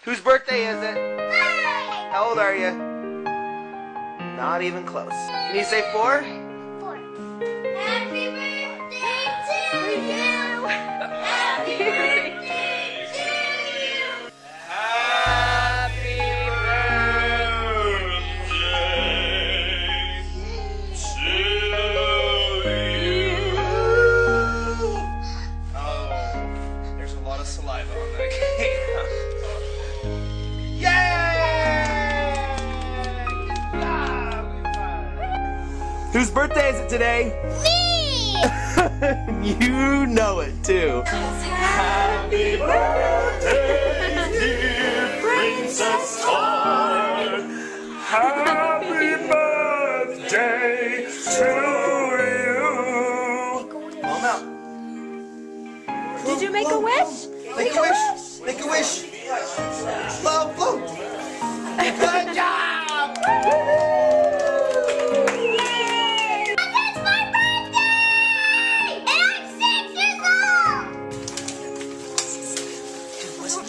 Whose birthday is it? How old are you? Not even close. Can you say 4? 4. Happy birthday to you. Happy birthday to you. Happy There's a lot of saliva on that cake. Yay! Good job! Whose birthday is it today? Me! You know it too. Happy birthday, dear Princess Todd. Happy birthday to you. Mom out. Did you make a wish? Make a wish. Make a wish. Blow, blow. Good job. It's my birthday! And I'm 6 years old!